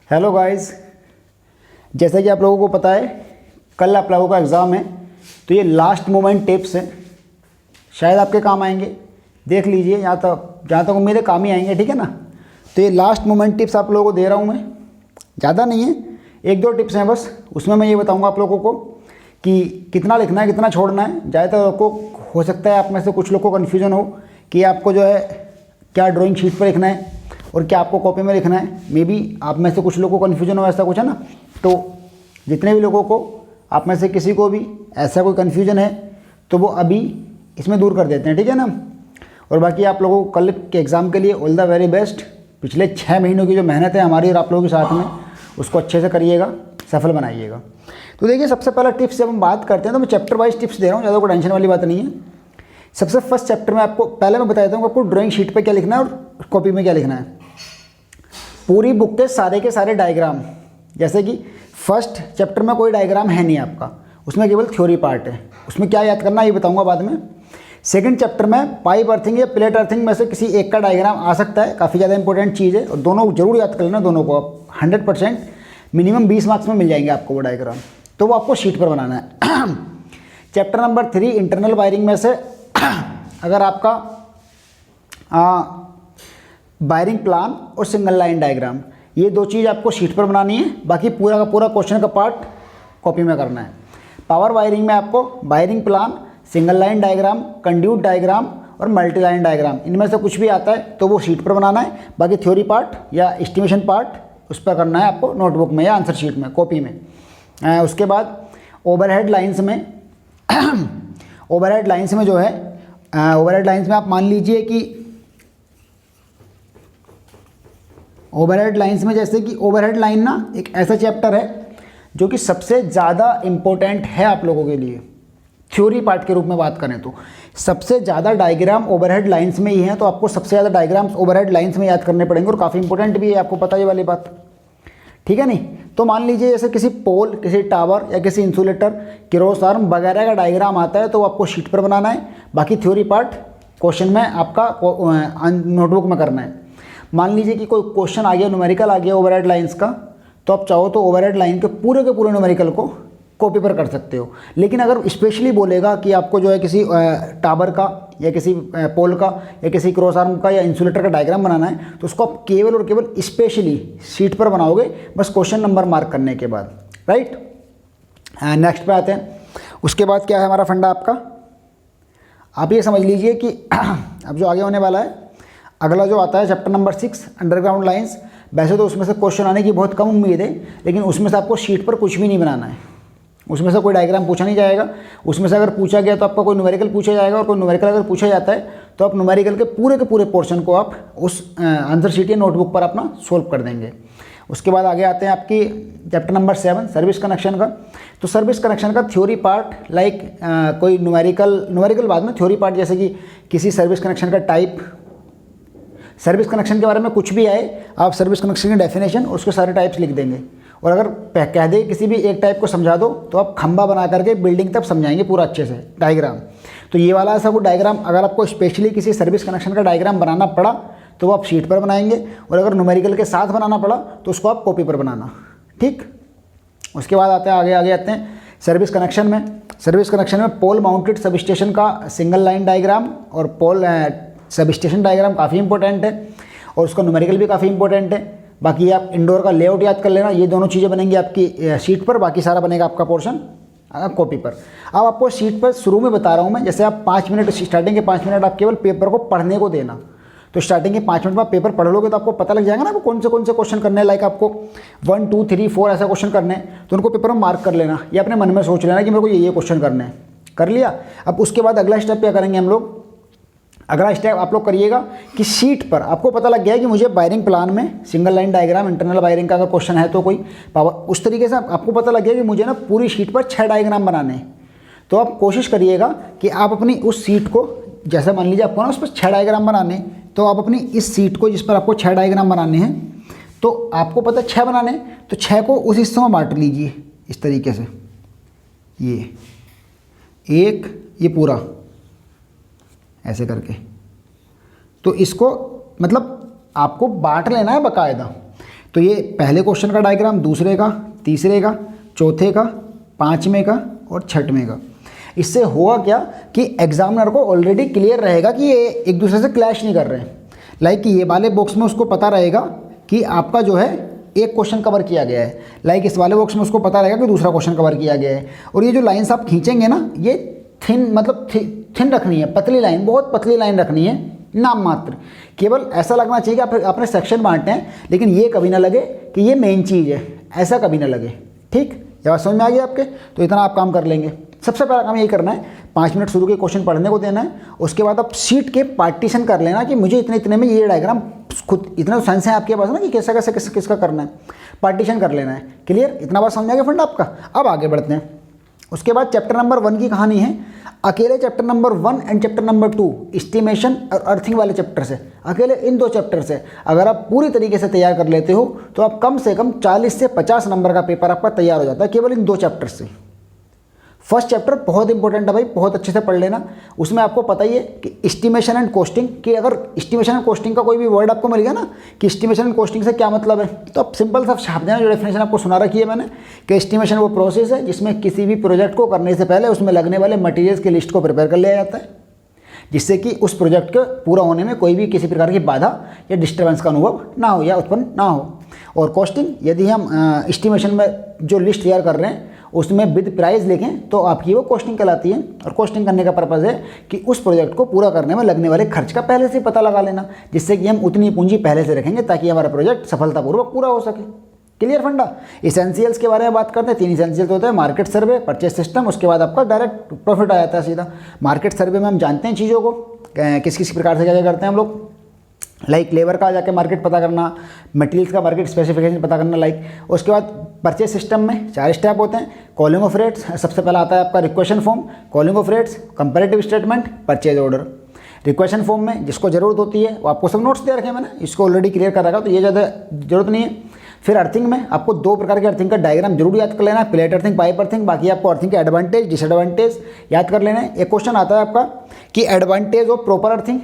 Hello guys, जैसा कि आप लोगों को पता है कल आप लोगों का एग्ज़ाम है, तो ये लास्ट मोमेंट टिप्स हैं, शायद आपके काम आएंगे। देख लीजिए, जहाँ तक उम्मीद है काम ही आएंगे, ठीक है ना। तो ये लास्ट मोमेंट टिप्स आप लोगों को दे रहा हूँ मैं, ज़्यादा नहीं है, 1-2 टिप्स हैं बस। उसमें मैं ये बताऊँगा आप लोगों को कि कितना लिखना है, कितना छोड़ना है। ज़्यादातर आपको हो सकता है आप में से कुछ लोग को कन्फ्यूजन हो कि आपको जो है क्या ड्राइंग शीट पर लिखना है और क्या आपको कॉपी में लिखना है। मे बी आप में से कुछ लोगों को कन्फ्यूजन हो, ऐसा कुछ है ना। तो जितने भी लोगों को, आप में से किसी को भी ऐसा कोई कन्फ्यूजन है तो वो अभी इसमें दूर कर देते हैं, ठीक है ना। और बाकी आप लोगों को कल के एग्ज़ाम के लिए ऑल द वेरी बेस्ट। पिछले 6 महीनों की जो मेहनत है हमारी और आप लोगों के साथ में, उसको अच्छे से करिएगा, सफल बनाइएगा। तो देखिए, सबसे पहला टिप्स जब हम बात करते हैं तो मैं चैप्टर वाइज टिप्स दे रहा हूँ, ज़्यादा कोई टेंशन वाली बात नहीं है। सबसे फर्स्ट चैप्टर में आपको पहले मैं बता देता हूँ आपको ड्राइंग शीट पे क्या लिखना है और कॉपी में क्या लिखना है। पूरी बुक के सारे डायग्राम, जैसे कि फर्स्ट चैप्टर में कोई डायग्राम है नहीं आपका, उसमें केवल थ्योरी पार्ट है। उसमें क्या याद करना है ये बताऊंगा बाद में। सेकंड चैप्टर में पाइप अर्थिंग या प्लेट अर्थिंग में से किसी एक का डायग्राम आ सकता है, काफ़ी ज़्यादा इंपॉर्टेंट चीज़ है और दोनों जरूर याद कर लेना। दोनों को आप 100% मिनिमम 20 मार्क्स में मिल जाएंगे आपको वो डायग्राम, तो वो आपको शीट पर बनाना है। चैप्टर नंबर 3 इंटरनल वायरिंग में से अगर आपका वायरिंग प्लान और सिंगल लाइन डायग्राम, ये 2 चीज़ आपको शीट पर बनानी है। बाकी पूरा का पूरा क्वेश्चन का पार्ट कॉपी में करना है। पावर वायरिंग में आपको wiring plan, single line diagram, conduit diagram और मल्टी लाइन डायग्राम, इनमें से कुछ भी आता है तो वो शीट पर बनाना है। बाकी थ्योरी पार्ट या एस्टिमेशन पार्ट उस पर करना है आपको नोटबुक में या आंसर शीट में, कॉपी में। उसके बाद ओवरहेड लाइन्स में ओवरहेड लाइन्स में जो है, ओवरहेड लाइन्स में आप मान लीजिए कि ओवरहेड लाइन्स में, जैसे कि ओवरहेड लाइन ना एक ऐसा चैप्टर है जो कि सबसे ज़्यादा इम्पोर्टेंट है आप लोगों के लिए। थ्योरी पार्ट के रूप में बात करें तो सबसे ज़्यादा डायग्राम ओवरहेड लाइन्स में ही हैं, तो आपको सबसे ज़्यादा डायग्राम्स ओवरहेड लाइन्स में याद करने पड़ेंगे और काफ़ी इंपॉर्टेंट भी है, आपको पता है ये वाली बात, ठीक है नहीं। तो मान लीजिए जैसे किसी पोल, किसी टावर या किसी इंसुलेटर, किरोस आर्म वगैरह का डायग्राम आता है तो आपको शीट पर बनाना है। बाकी थ्योरी पार्ट क्वेश्चन में आपका नोटबुक में करना है। मान लीजिए कि कोई क्वेश्चन आ गया, न्यूमेरिकल आ गया ओवरहेड लाइंस का, तो आप चाहो तो ओवरहेड लाइन के पूरे न्यूमेरिकल को कॉपी पर कर सकते हो। लेकिन अगर स्पेशली बोलेगा कि आपको जो है किसी टावर का या किसी पोल का या किसी क्रॉस आर्म का या इंसुलेटर का डायग्राम बनाना है, तो उसको आप केवल और केवल स्पेशली शीट पर बनाओगे, बस क्वेश्चन नंबर मार्क करने के बाद, राइट। नेक्स्ट पे आते हैं। उसके बाद क्या है हमारा फंडा आपका, आप ये समझ लीजिए कि अब जो आगे होने वाला है, अगला जो आता है चैप्टर नंबर 6 अंडरग्राउंड लाइंस। वैसे तो उसमें से क्वेश्चन आने की बहुत कम उम्मीद है, लेकिन उसमें से आपको शीट पर कुछ भी नहीं बनाना है। उसमें से कोई डायग्राम पूछा नहीं जाएगा। उसमें से अगर पूछा गया तो आपका कोई न्यूमेरिकल पूछा जाएगा, और कोई न्यूमेरिकल अगर पूछा जाता है तो आप न्यूमेरिकल के पूरे पोर्शन को आप उस आंसर शीट या नोटबुक पर अपना सोल्व कर देंगे। उसके बाद आगे आते हैं आपकी चैप्टर नंबर 7 सर्विस कनेक्शन का। तो सर्विस कनेक्शन का थ्योरी पार्ट लाइक कोई न्यूमेरिकल बाद में, थ्योरी पार्ट जैसे कि किसी सर्विस कनेक्शन का टाइप, सर्विस कनेक्शन के बारे में कुछ भी आए, आप सर्विस कनेक्शन की डेफिनेशन और उसके सारे टाइप्स लिख देंगे। और अगर कह दे किसी भी एक टाइप को समझा दो तो आप खंबा बना करके बिल्डिंग तक समझाएंगे पूरा अच्छे से डायग्राम। तो ये वाला ऐसा कोई डायग्राम अगर आपको स्पेशली किसी सर्विस कनेक्शन का डायग्राम बनाना पड़ा तो वो आप शीट पर बनाएंगे, और अगर न्यूमेरिकल के साथ बनाना पड़ा तो उसको आप कॉपी पर बनाना, ठीक। उसके बाद आगे आते हैं सर्विस कनेक्शन में। सर्विस कनेक्शन में पोल माउंटेड सब स्टेशन का सिंगल लाइन डायग्राम और पोल सब स्टेशन डायग्राम काफ़ी इंपॉर्टेंट है, और उसका न्यूमेरिकल भी काफ़ी इंपॉर्टेंट है। बाकी आप इंडोर का लेआउट याद कर लेना, ये दोनों चीज़ें बनेंगी आपकी शीट पर, बाकी सारा बनेगा आपका पोर्शन कॉपी पर। अब आपको शीट पर शुरू में बता रहा हूँ मैं, जैसे आप 5 मिनट, स्टार्टिंग के 5 मिनट आप केवल पेपर को पढ़ने को देना। तो स्टार्टिंग के 5 मिनट में पेपर पढ़ लोगे तो आपको पता लग जाएगा ना आपको कौन से क्वेश्चन करने हैं। लाइक आपको 1 2 3 4 ऐसा क्वेश्चन करने हैं, तो उनको पेपर में मार्क कर लेना, या अपने मन में सोच लेना कि मेरे को ये क्वेश्चन करने हैं, कर लिया। अब उसके बाद अगला स्टेप क्या करेंगे हम लोग, अगला स्टेप आप लोग करिएगा कि शीट पर आपको पता लग गया है कि मुझे वायरिंग प्लान में single line diagram, internal wiring का अगर क्वेश्चन है तो कोई पावर, उस तरीके से आपको पता लग गया कि मुझे ना पूरी शीट पर 6 डायग्राम बनाने हैं। तो आप कोशिश करिएगा कि आप अपनी उस सीट को, जैसे मान लीजिए आपको ना उस पर 6 डायग्राम बनाने, तो आप अपनी इस सीट को जिस पर आपको 6 डायग्राम बनाने हैं, तो आपको पता है 6 बनाने, तो 6 को उस हिस्से में बांट लीजिए इस तरीके से, ये एक, ये पूरा ऐसे करके। तो इसको मतलब आपको बांट लेना है बाकायदा, तो ये पहले क्वेश्चन का डायग्राम, दूसरे का, तीसरे का, चौथे का, पाँचवें का और छठवें का। इससे होगा क्या कि एग्जामिनर को ऑलरेडी क्लियर रहेगा कि ये एक दूसरे से क्लैश नहीं कर रहे हैं। लाइक ये वाले बॉक्स में उसको पता रहेगा कि आपका जो है एक क्वेश्चन कवर किया गया है, लाइक इस वाले बॉक्स में उसको पता रहेगा कि दूसरा क्वेश्चन कवर किया गया है। और ये जो लाइन्स आप खींचेंगे ना, ये थिन मतलब थिन रखनी है, पतली लाइन, बहुत पतली लाइन रखनी है, नाम मात्र। केवल ऐसा लगना चाहिए कि आपने सेक्शन बांटे हैं, लेकिन ये कभी ना लगे कि ये मेन चीज़ है, ऐसा कभी ना लगे। ठीक, ये बात समझ में आ गई आपके? तो इतना आप काम कर लेंगे। सबसे पहला काम यही करना है, 5 मिनट शुरू के क्वेश्चन पढ़ने को देना है। उसके बाद आप शीट के पार्टीशन कर लेना कि मुझे इतने इतने में ये डायग्राम, खुद इतना सेंस है आपके पास ना कि कैसा कैसे किसका करना है, पार्टीशन कर लेना है। क्लियर? इतना बात समझ आ गया फ्रेंड आपका? अब आगे बढ़ते हैं। उसके बाद चैप्टर नंबर 1 की कहानी है। अकेले chapter number 1 and chapter number 2 estimation और अर्थिंग वाले चैप्टर से, अकेले इन 2 चैप्टर से अगर आप पूरी तरीके से तैयार कर लेते हो तो आप कम से कम 40 से 50 नंबर का पेपर आपका तैयार हो जाता है केवल इन 2 चैप्टर से। फर्स्ट चैप्टर बहुत इंपॉर्टेंट है भाई, बहुत अच्छे से पढ़ लेना। उसमें आपको पता ही है कि एस्टिमेशन एंड कॉस्टिंग, कि अगर एस्टिमेशन एंड कॉस्टिंग का कोई भी वर्ड आपको मिल गया ना कि एस्टिमेशन एंड कॉस्टिंग से क्या मतलब है, तो आप सिंपल सा छाप देना। जो डेफिनेशन आपको सुना रखी है मैंने कि एस्टिमेशन वो प्रोसेस है जिसमें किसी भी प्रोजेक्ट को करने से पहले उसमें लगने वाले मटीरियल्स की लिस्ट को प्रिपेयर कर लिया जाता है, जिससे कि उस प्रोजेक्ट के पूरा होने में कोई भी किसी प्रकार की बाधा या डिस्टर्बेंस का अनुभव ना हो या उत्पन्न ना हो। और कॉस्टिंग, यदि हम एस्टिमेशन में जो लिस्ट तैयार कर रहे हैं उसमें विद प्राइस लिखें तो आपकी वो कॉस्टिंग कहलाती है। और कॉस्टिंग करने का पर्पज़ है कि उस प्रोजेक्ट को पूरा करने में लगने वाले खर्च का पहले से पता लगा लेना, जिससे कि हम उतनी पूंजी पहले से रखेंगे ताकि हमारा प्रोजेक्ट सफलतापूर्वक पूरा हो सके। क्लियर फंडा? इसेंशियल्स के बारे में बात करते हैं। 3 इसेंशियल्स होते हैं, मार्केट सर्वे, परचेस सिस्टम, उसके बाद आपका डायरेक्ट प्रॉफिट आ जाता है सीधा। मार्केट सर्वे में हम जानते हैं चीज़ों को किस किस प्रकार से क्या क्या करते हैं हम लोग, लाइक लेबर का जाके मार्केट पता करना, मटेरियल्स का मार्केट स्पेसिफिकेशन पता करना लाइक। उसके बाद परचेस सिस्टम में 4 स्टेप होते हैं। कॉलिंग ऑफ रेट्स, सबसे पहला आता है आपका requisition form, calling of rates, comparative statement, purchase order. Requisition form में जिसको ज़रूरत होती है वो आपको सब नोट्स दे रखे हैं मैंने, इसको ऑलरेडी क्लियर कर रखा, तो ये ज़्यादा जरूरत नहीं है। फिर अर्थिंग में आपको 2 प्रकार के अर्थिंग का डायग्राम जरूर याद कर लेना है, प्लेट अर्थिंग, पाइप अर्थिंग। बाकी आपको अर्थिंग के एडवांटेज डिसएडवांटेज याद कर लेना है। एक क्वेश्चन आता है आपका कि एडवांटेज ऑफ प्रॉपर अर्थिंग,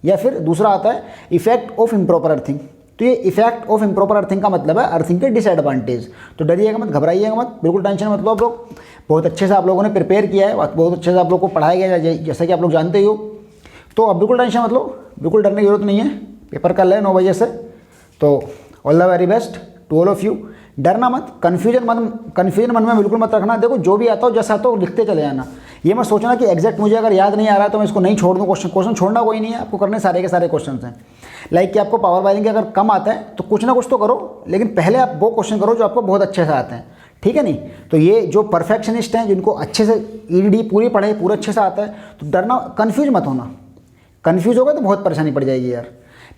या फिर दूसरा आता है इफेक्ट ऑफ इम्प्रॉपर अर्थिंग। तो ये इफेक्ट ऑफ इम्प्रॉपर अर्थिंग का मतलब है अर्थिंग के डिसएडवांटेज। तो डरिएगा मत, घबराइएगा मत, बिल्कुल टेंशन मत लो। आप लोग बहुत अच्छे से आप लोगों ने प्रिपेयर किया है, बहुत अच्छे से आप लोग को पढ़ाया गया है जैसा कि आप लोग जानते ही हो, तो अब बिल्कुल टेंशन मत लो, बिल्कुल डरने की जरूरत नहीं है। पेपर कल है 9 बजे से, तो all the very best to all of you. डरना मत, कन्फ्यूजन मन में बिल्कुल मत रखना। देखो जो भी आता हो जैसा आता हो लिखते चले जाना। ये मत सोचना कि एग्जैक्ट मुझे अगर याद नहीं आ रहा है तो मैं इसको नहीं छोड़ दूँ। क्वेश्चन छोड़ना कोई नहीं है, आपको करने सारे के सारे क्वेश्चन हैं। लाइक कि आपको पावर वायरिंग के अगर कम आता है तो कुछ ना कुछ तो करो, लेकिन पहले आप वो क्वेश्चन करो जो आपको बहुत अच्छे से आते हैं। ठीक है नहीं? तो ये जो परफेक्शनिस्ट हैं जिनको अच्छे से ईडी पूरी पढ़े, पूरे अच्छे से आता है, तो डरना, कन्फ्यूज मत होना। कन्फ्यूज होगा तो बहुत परेशानी पड़ जाएगी यार।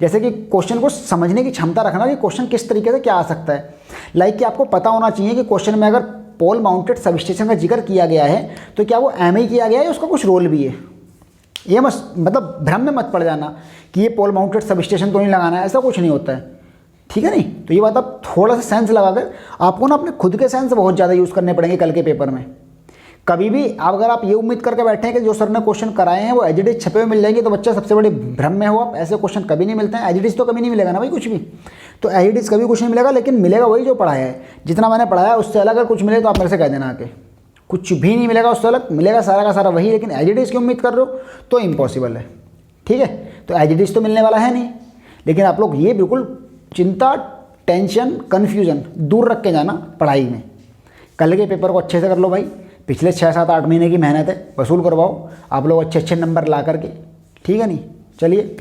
जैसे कि क्वेश्चन को समझने की क्षमता रखना कि क्वेश्चन किस तरीके से क्या आ सकता है। लाइक कि आपको पता होना चाहिए कि क्वेश्चन में अगर पोल माउंटेड सब स्टेशन का जिक्र किया गया है तो क्या वो एम ही किया गया है या उसका कुछ रोल भी है। ये मतलब भ्रम में मत पड़ जाना कि ये पोल माउंटेड सब स्टेशन तो नहीं लगाना है, ऐसा कुछ नहीं होता है। ठीक है नहीं? तो ये बात आप थोड़ा सा सेंस लगाकर, आपको ना अपने खुद के सेंस बहुत ज़्यादा यूज़ करने पड़ेंगे कल के पेपर में। कभी भी अगर आप ये उम्मीद करके बैठे हैं कि जो सर ने क्वेश्चन कराए हैं वो एज इट इज छपे हुए मिल जाएंगे तो बच्चा सबसे बड़े भ्रम में हो आप। ऐसे क्वेश्चन कभी नहीं मिलते हैं, एज इट इज तो कभी नहीं मिलेगा ना भाई कुछ भी। तो एज इट इज कभी कुछ नहीं मिलेगा, लेकिन मिलेगा वही जो पढ़ाया है। जितना मैंने पढ़ाया उससे अलग अगर कुछ मिले तो आप मेरे से कह देना आके। कुछ भी नहीं मिलेगा उससे अलग, मिलेगा सारा का सारा वही, लेकिन एज इट इज की उम्मीद कर रहे हो तो इम्पॉसिबल है। ठीक है? तो एज इट इज तो मिलने वाला है नहीं, लेकिन आप लोग ये बिल्कुल चिंता, टेंशन, कन्फ्यूजन दूर रख के जाना पढ़ाई में। कल के पेपर को अच्छे से कर लो भाई। पिछले 6, 7, 8 महीने की मेहनत है, वसूल करवाओ आप लोग अच्छे अच्छे नंबर ला करके। ठीक है नहीं? चलिए,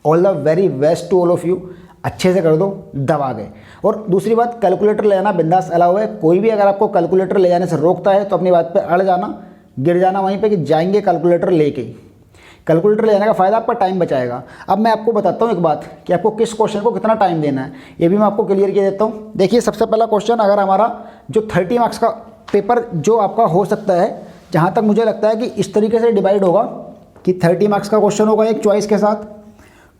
all the very best to all of you. अच्छे से कर दो, दबा गए। और दूसरी बात, कैलकुलेटर ले जाना बिंदास अलाउ है। कोई भी अगर आपको कैलकुलेटर ले जाने से रोकता है तो अपनी बात पे अड़ जाना, गिर जाना वहीं पे कि जाएंगे कैलकुलेटर लेके। कैलकुलेटर ले जाने का फ़ायदा आपका टाइम बचाएगा। अब मैं आपको बताता हूँ एक बात कि आपको किस क्वेश्चन को कितना टाइम देना है, ये भी मैं आपको क्लियर किया देता हूँ। देखिए, सबसे पहला क्वेश्चन, अगर हमारा जो 30 मार्क्स का पेपर जो आपका हो सकता है, जहाँ तक मुझे लगता है कि इस तरीके से डिवाइड होगा कि 30 मार्क्स का क्वेश्चन होगा एक चॉइस के साथ,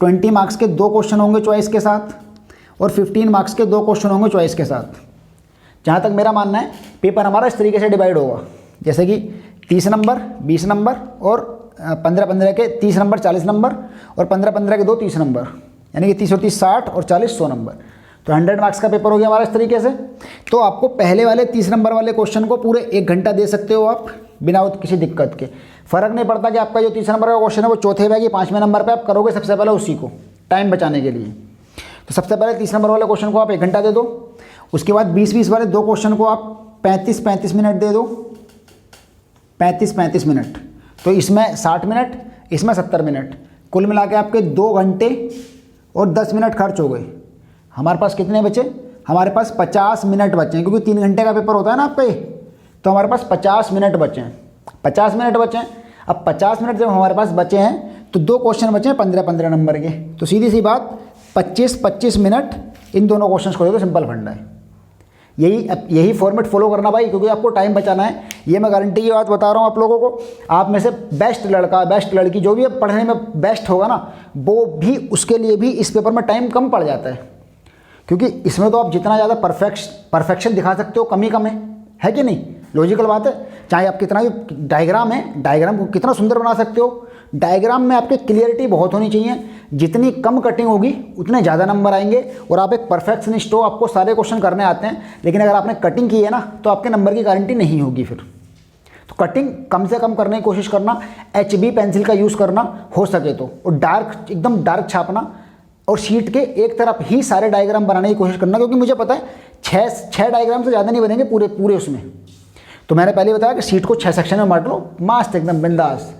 20 मार्क्स के 2 क्वेश्चन होंगे चॉइस के साथ, और 15 मार्क्स के 2 क्वेश्चन होंगे चॉइस के साथ। जहाँ तक मेरा मानना है पेपर हमारा इस तरीके से डिवाइड होगा, जैसे कि 30 नंबर 20 नंबर और 15-15 के 30 नंबर 40 नंबर और 15-15 के 2 30 नंबर, यानी कि 30 और 30 60 और 40 100 नंबर। तो 100 मार्क्स का पेपर हो गया हमारा इस तरीके से। तो आपको पहले वाले 30 नंबर वाले क्वेश्चन को पूरे 1 घंटा दे सकते हो आप बिना किसी दिक्कत के। फ़र्क नहीं पड़ता कि आपका जो 30 नंबर का क्वेश्चन है वो चौथे या 5वें नंबर पर आप करोगे सबसे पहले उसी को, टाइम बचाने के लिए। तो सबसे पहले 30 नंबर वाले क्वेश्चन को आप 1 घंटा दे दो, उसके बाद 20-20 वाले 2 क्वेश्चन को आप 35-35 मिनट दे दो, 35-35 मिनट। तो इसमें 60 मिनट, इसमें 70 मिनट, कुल मिला के आपके 2 घंटे और 10 मिनट खर्च हो गए। हमारे पास कितने बचे? हमारे पास 50 मिनट बचे हैं, क्योंकि 3 घंटे का पेपर होता है ना आपका ये। तो हमारे पास 50 मिनट बचे हैं, 50 मिनट बचे हैं। अब 50 मिनट जब हमारे पास बचे हैं तो 2 क्वेश्चन बचे हैं 15-15 नंबर के। तो सीधी सी बात 25-25 मिनट इन दोनों क्वेश्चन को दे दो, सिंपल फंडा है। यही फॉर्मेट फॉलो करना भाई, क्योंकि आपको टाइम बचाना है। ये मैं गारंटी की बात बता रहा हूँ आप लोगों को। आप में से बेस्ट लड़का, बेस्ट लड़की, जो भी अब पढ़ने में बेस्ट होगा ना, वो भी, उसके लिए भी इस पेपर में टाइम कम पड़ जाता है, क्योंकि इसमें तो आप जितना ज़्यादा परफेक्शन दिखा सकते हो कम ही कम है कि नहीं? लॉजिकल बात है। चाहे आप कितना भी डायग्राम है, डायग्राम को कितना सुंदर बना सकते हो, डायग्राम में आपकी क्लियरिटी बहुत होनी चाहिए। जितनी कम कटिंग होगी उतने ज़्यादा नंबर आएंगे। और आप एक परफेक्शनिस्ट हो, आपको सारे क्वेश्चन करने आते हैं, लेकिन अगर आपने कटिंग की है ना तो आपके नंबर की गारंटी नहीं होगी फिर। तो कटिंग कम से कम करने की कोशिश करना, HB पेंसिल का यूज़ करना हो सके तो, और डार्क, एकदम डार्क छापना, और शीट के एक तरफ ही सारे डायग्राम बनाने की कोशिश करना, क्योंकि मुझे पता है 6 डायग्राम से ज़्यादा नहीं बनेंगे पूरे उसमें। तो मैंने पहले बताया कि शीट को 6 सेक्शन में बांट लो, मस्त एकदम बिंदास,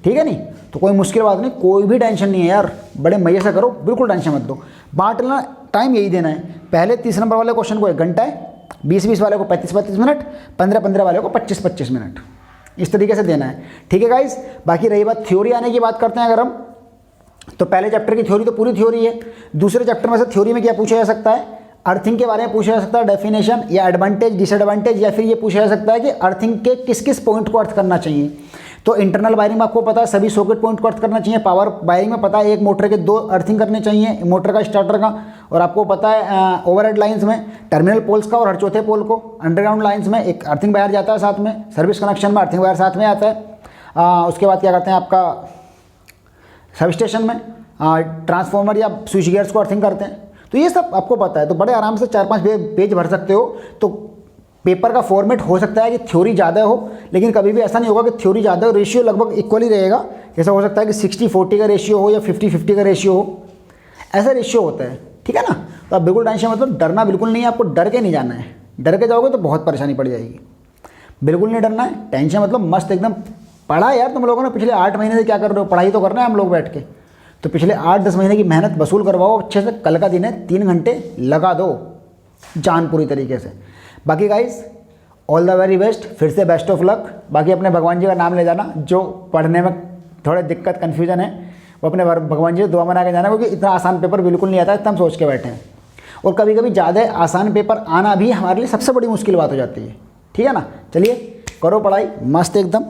ठीक है नहीं? तो कोई मुश्किल बात नहीं, कोई भी टेंशन नहीं है यार, बड़े मज़े से करो, बिल्कुल टेंशन मत दो। बांट लेना, टाइम यही देना है। पहले 30 नंबर वाले क्वेश्चन को 1 घंटा है, 20-20 वाले को 35-35 मिनट, 15-15 वाले को 25-25 मिनट, इस तरीके से देना है, ठीक है गाइस। बाकी रही बात थ्योरी आने की बात करते हैं अगर हम, तो पहले चैप्टर की थ्योरी तो पूरी थ्योरी है। दूसरे चैप्टर में से थ्योरी में क्या पूछा जा सकता है? अर्थिंग के बारे में पूछा जा सकता है, डेफिनेशन या एडवांटेज डिसएडवांटेज, या फिर ये पूछा जा सकता है कि अर्थिंग के किस किस पॉइंट को अर्थ करना चाहिए। तो इंटरनल वायरिंग में आपको पता है सभी सॉकेट पॉइंट को अर्थ करना चाहिए। पावर वायरिंग में पता है एक मोटर के 2 अर्थिंग करने चाहिए, मोटर का, स्टार्टर का। और आपको पता है ओवरहेड लाइंस में टर्मिनल पोल्स का और हर चौथे पोल को। अंडरग्राउंड लाइंस में एक अर्थिंग वायर जाता है साथ में, सर्विस कनेक्शन में अर्थिंग वायर साथ में आता है। उसके बाद क्या करते हैं आपका सब स्टेशन में ट्रांसफार्मर या स्विच गियर्स को अर्थिंग करते हैं। तो ये सब आपको पता है, तो बड़े आराम से 4-5 पेज भर सकते हो। तो पेपर का फॉर्मेट हो सकता है कि थ्योरी ज़्यादा हो, लेकिन कभी भी ऐसा नहीं होगा कि थ्योरी ज़्यादा हो, रेशियो लगभग इक्वल ही रहेगा। जैसा हो सकता है कि 60-40 का रेशियो हो या 50-50 का रेशियो हो, ऐसा रेशियो होता है, ठीक है ना? तो आप बिल्कुल टेंशन मतलब डरना बिल्कुल नहीं है, आपको डर के नहीं जाना है। डर के जाओगे तो बहुत परेशानी पड़ जाएगी, बिल्कुल नहीं डरना है। टेंशन मतलब मस्त एकदम पढ़ा यार, तुम लोगों ने पिछले 8 महीने से क्या कर रहे हो? पढ़ाई तो करना है हम लोग बैठ के। तो पिछले 8-10 महीने की मेहनत वसूल करवाओ अच्छे से। कल का दिन है, 3 घंटे लगा दो जान पूरी तरीके से। बाकी guys all the very best, फिर से बेस्ट ऑफ लक। बाकी अपने भगवान जी का नाम ले जाना, जो पढ़ने में थोड़े दिक्कत कन्फ्यूजन है वो अपने भगवान जी से दुआ बना के जाना, क्योंकि इतना आसान पेपर बिल्कुल नहीं आता, इतना हम सोच के बैठे हैं। और कभी कभी ज़्यादा आसान पेपर आना भी हमारे लिए सबसे बड़ी मुश्किल बात हो जाती है, ठीक है ना? चलिए करो पढ़ाई मस्त एकदम।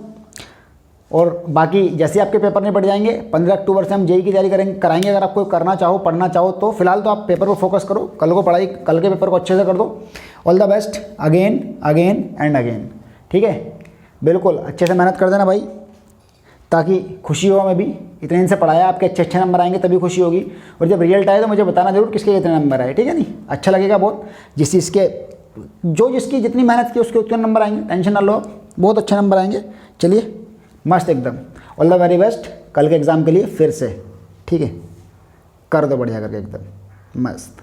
और बाकी जैसे आपके पेपर नहीं पड़ जाएंगे, 15 अक्टूबर से हम जेईई की तैयारी कराएंगे। अगर आप कोई करना चाहो, पढ़ना चाहो, तो फिलहाल तो आप पेपर पर फोकस करो, कल को पढ़ाई, कल के पेपर को अच्छे से कर दो। All the best again again and again, ठीक है? बिल्कुल अच्छे से मेहनत कर देना भाई, ताकि खुशी हो। हमें भी इतने दिन से पढ़ाया, आपके अच्छे नंबर आएंगे तभी खुशी होगी। और जब रिजल्ट आए तो मुझे बताना जरूर किसके कितने नंबर आए, ठीक है नहीं? अच्छा लगेगा बहुत। जिसकी जितनी मेहनत की उसके उतने नंबर आएंगे, टेंशन ना लो, बहुत अच्छे नंबर आएंगे। चलिए मस्त एकदम, ऑल द वेरी बेस्ट कल के एग्ज़ाम के लिए फिर से, ठीक है? कर दो बढ़िया करके एकदम मस्त।